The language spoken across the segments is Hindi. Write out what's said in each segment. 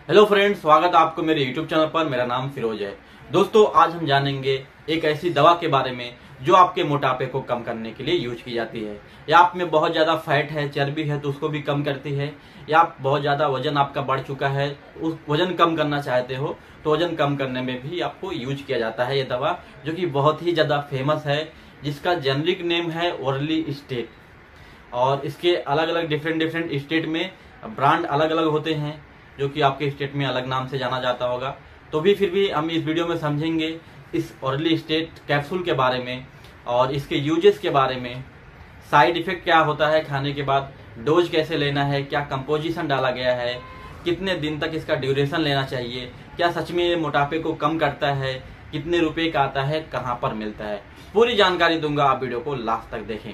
हेलो फ्रेंड्स, स्वागत है आपको मेरे यूट्यूब चैनल पर। मेरा नाम फिरोज है। दोस्तों, आज हम जानेंगे एक ऐसी दवा के बारे में जो आपके मोटापे को कम करने के लिए यूज की जाती है। या आप में बहुत ज्यादा फैट है, चर्बी है, तो उसको भी कम करती है। या आप बहुत ज्यादा वजन आपका बढ़ चुका है, उस वजन कम करना चाहते हो, तो वजन कम करने में भी आपको यूज किया जाता है ये दवा, जो कि बहुत ही ज्यादा फेमस है, जिसका जेनरिक नेम है ओर्लिस्टेट। और इसके अलग अलग डिफरेंट स्टेट में ब्रांड अलग अलग होते हैं, जो कि आपके स्टेट में अलग नाम से जाना जाता होगा। तो भी फिर भी हम इस वीडियो में समझेंगे इस ओर्लिस्टेट कैप्सूल के बारे में और इसके यूजेस के बारे में, साइड इफेक्ट क्या होता है खाने के बाद, डोज कैसे लेना है, क्या कंपोजिशन डाला गया है, कितने दिन तक इसका ड्यूरेशन लेना चाहिए, क्या सच में ये मोटापे को कम करता है, कितने रुपए का आता है, कहाँ पर मिलता है, पूरी जानकारी दूंगा। आप वीडियो को लास्ट तक देखें।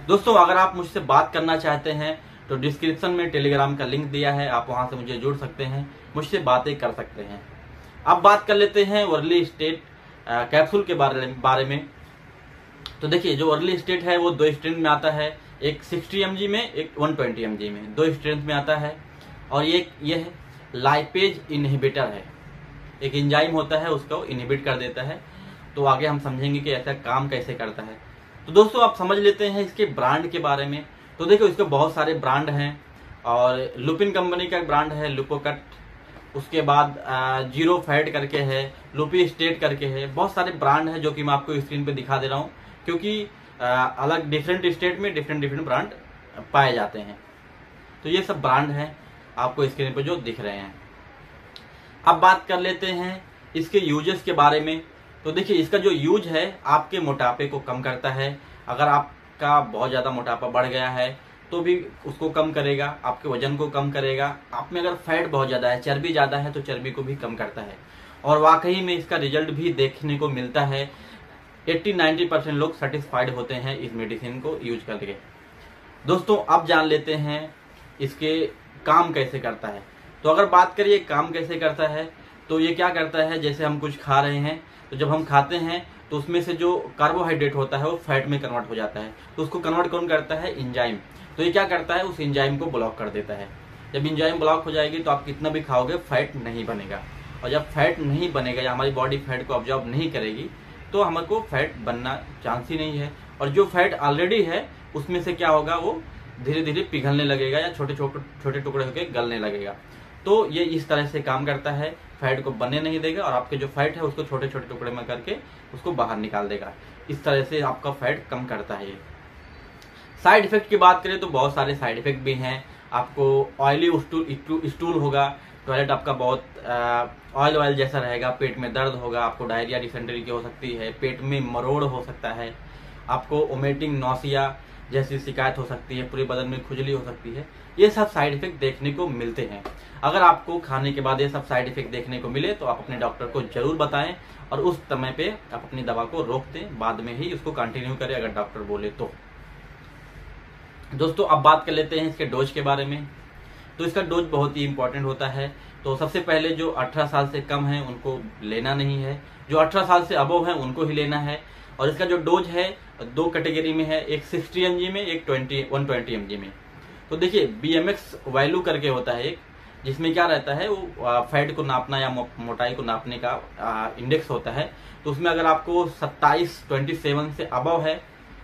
दोस्तों, अगर आप मुझसे बात करना चाहते हैं तो डिस्क्रिप्शन में टेलीग्राम का लिंक दिया है, आप वहां से मुझे जुड़ सकते हैं, मुझसे बातें कर सकते हैं। अब बात कर लेते हैं ओर्लिस्टेट कैप्सूल के बारे में। तो देखिए, जो ओर्लिस्टेट है वो दो स्ट्रेंथ में आता है, एक 60 mg में, एक 120 mg में, दो स्ट्रेंथ में आता है। और ये लाइपेज इनहिबिटर है, एक एंजाइम होता है, उसको इनहिबिट कर देता है। तो आगे हम समझेंगे कि ऐसा काम कैसे करता है। तो दोस्तों, आप समझ लेते हैं इसके ब्रांड के बारे में। तो देखो, इसके बहुत सारे ब्रांड हैं, और लुपिन कंपनी का ब्रांड है लुपोकट, उसके बाद जीरो फैट करके है, लुपी स्टेट करके है, बहुत सारे ब्रांड हैं जो कि मैं आपको स्क्रीन पे दिखा दे रहा हूँ, क्योंकि अलग डिफरेंट स्टेट में डिफरेंट ब्रांड पाए जाते हैं। तो ये सब ब्रांड हैं आपको स्क्रीन पे जो दिख रहे हैं। अब बात कर लेते हैं इसके यूजेस के बारे में। तो देखिए, इसका जो यूज है आपके मोटापे को कम करता है। अगर आपका बहुत ज्यादा मोटापा बढ़ गया है तो भी उसको कम करेगा, आपके वजन को कम करेगा। आप में अगर फैट बहुत ज्यादा है, चर्बी ज्यादा है, तो चर्बी को भी कम करता है। और वाकई में इसका रिजल्ट भी देखने को मिलता है। 80-90% लोग सेटिस्फाइड होते हैं इस मेडिसिन को यूज करके। दोस्तों, अब जान लेते हैं इसके काम कैसे करता है। तो अगर बात करिए काम कैसे करता है, तो ये क्या करता है, जैसे हम कुछ खा रहे हैं, तो जब हम खाते हैं तो उसमें से जो कार्बोहाइड्रेट होता है वो फैट में कन्वर्ट हो जाता है। तो उसको कन्वर्ट कौन करता है? एंजाइम। तो ये क्या करता है, उस एंजाइम को ब्लॉक कर देता है। जब एंजाइम ब्लॉक हो जाएगी तो आप कितना भी खाओगे फैट नहीं बनेगा। और जब फैट नहीं बनेगा या हमारी बॉडी फैट को ऑब्जॉर्व नहीं करेगी, तो हमको फैट बनना चांस ही नहीं है। और जो फैट ऑलरेडी है उसमें से क्या होगा, वो धीरे धीरे पिघलने लगेगा या छोटे टुकड़े होकर गलने लगेगा। तो ये इस तरह से काम करता है, फैट को बनने नहीं देगा और आपके जो फैट है उसको छोटे छोटे टुकड़े में करके उसको बाहर निकाल देगा। इस तरह से आपका फैट कम करता है ये। साइड इफेक्ट की बात करें तो बहुत सारे साइड इफेक्ट भी हैं। आपको ऑयली स्टूल होगा, टॉयलेट आपका बहुत ऑयल जैसा रहेगा, पेट में दर्द होगा, आपको डायरिया डिसेंट्री की हो सकती है, पेट में मरोड़ हो सकता है, आपको वोमिटिंग नौसिया जैसी शिकायत हो सकती है, पूरे बदन में खुजली हो सकती है। ये सब साइड इफेक्ट देखने को मिलते हैं। अगर आपको खाने के बाद ये सब साइड इफेक्ट देखने को मिले तो आप अपने डॉक्टर को जरूर बताएं और उस समय पे आप अपनी दवा को रोक दें, बाद में ही उसको कंटिन्यू करें अगर डॉक्टर बोले तो। दोस्तों, अब बात कर लेते हैं इसके डोज के बारे में। तो इसका डोज बहुत ही इंपॉर्टेंट होता है। तो सबसे पहले जो 18 साल से कम है उनको लेना नहीं है, जो 18 साल से अबव है उनको ही लेना है। और इसका जो डोज है दो कैटेगरी में है, एक 60 mg में, एक 120 mg में। तो देखिए, BMX वैल्यू करके होता है एक, जिसमें क्या रहता है, वो फैट को नापना या मोटाई को नापने का इंडेक्स होता है। तो उसमें अगर आपको 27 से अबव है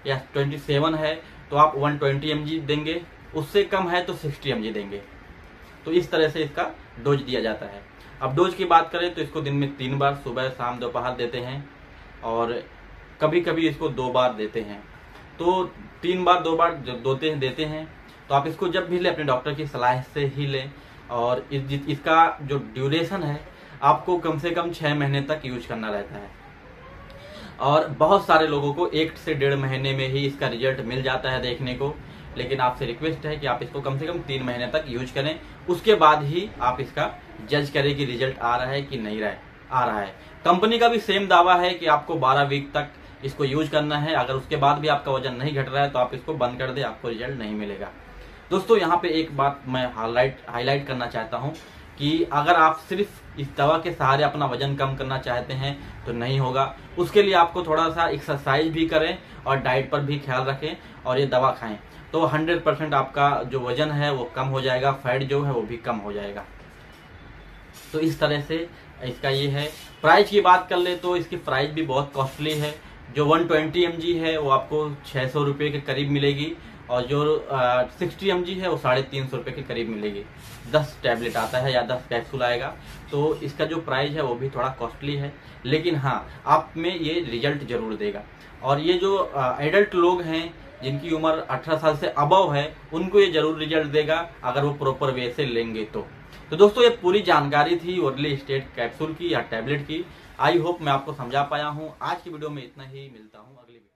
या 27 है तो आप 120 mg देंगे, उससे कम है तो 60 mg देंगे। तो इस तरह से इसका डोज दिया जाता है। अब डोज की बात करें तो इसको दिन में 3 बार, सुबह शाम दोपहर देते हैं, और कभी कभी इसको 2 बार देते हैं। तो 3 बार 2 बार देते हैं। तो आप इसको जब भी लें अपने डॉक्टर की सलाह से ही लें। और इसका जो ड्यूरेशन है आपको कम से कम 6 महीने तक यूज करना रहता है। और बहुत सारे लोगों को 1 से 1.5 महीने में ही इसका रिजल्ट मिल जाता है देखने को। लेकिन आपसे रिक्वेस्ट है कि आप इसको कम से कम 3 महीने तक यूज करें, उसके बाद ही आप इसका जज करें कि रिजल्ट आ रहा है कि नहीं आ रहा है। कंपनी का भी सेम दावा है कि आपको 12 वीक तक इसको यूज करना है। अगर उसके बाद भी आपका वजन नहीं घट रहा है तो आप इसको बंद कर दे, आपको रिजल्ट नहीं मिलेगा। दोस्तों, यहाँ पे एक बात मैं हाईलाइट करना चाहता हूँ कि अगर आप सिर्फ इस दवा के सहारे अपना वजन कम करना चाहते हैं तो नहीं होगा। उसके लिए आपको थोड़ा सा एक्सरसाइज भी करें और डाइट पर भी ख्याल रखें और ये दवा खाएं, तो 100% आपका जो वजन है वो कम हो जाएगा, फैट जो है वो भी कम हो जाएगा। तो इस तरह से इसका ये है। प्राइस की बात कर ले तो इसकी प्राइस भी बहुत कॉस्टली है। जो 120 mg है वो आपको 600 रुपये के करीब मिलेगी, और जो 60 mg है वो 350 रुपये के करीब मिलेगी। 10 टैबलेट आता है या 10 कैप्सूल आएगा, तो इसका जो प्राइस है वो भी थोड़ा कॉस्टली है, लेकिन हाँ आप में ये रिजल्ट जरूर देगा। और ये जो एडल्ट लोग हैं जिनकी उम्र 18 साल से अबव है, उनको ये जरूर रिजल्ट देगा अगर वो प्रॉपर वे से लेंगे तो दोस्तों ये पूरी जानकारी थी अर्ली स्टेज कैप्सूल की या टैबलेट की। आई होप मैं आपको समझा पाया हूँ। आज की वीडियो में इतना ही, मिलता हूँ अगली वीडियो।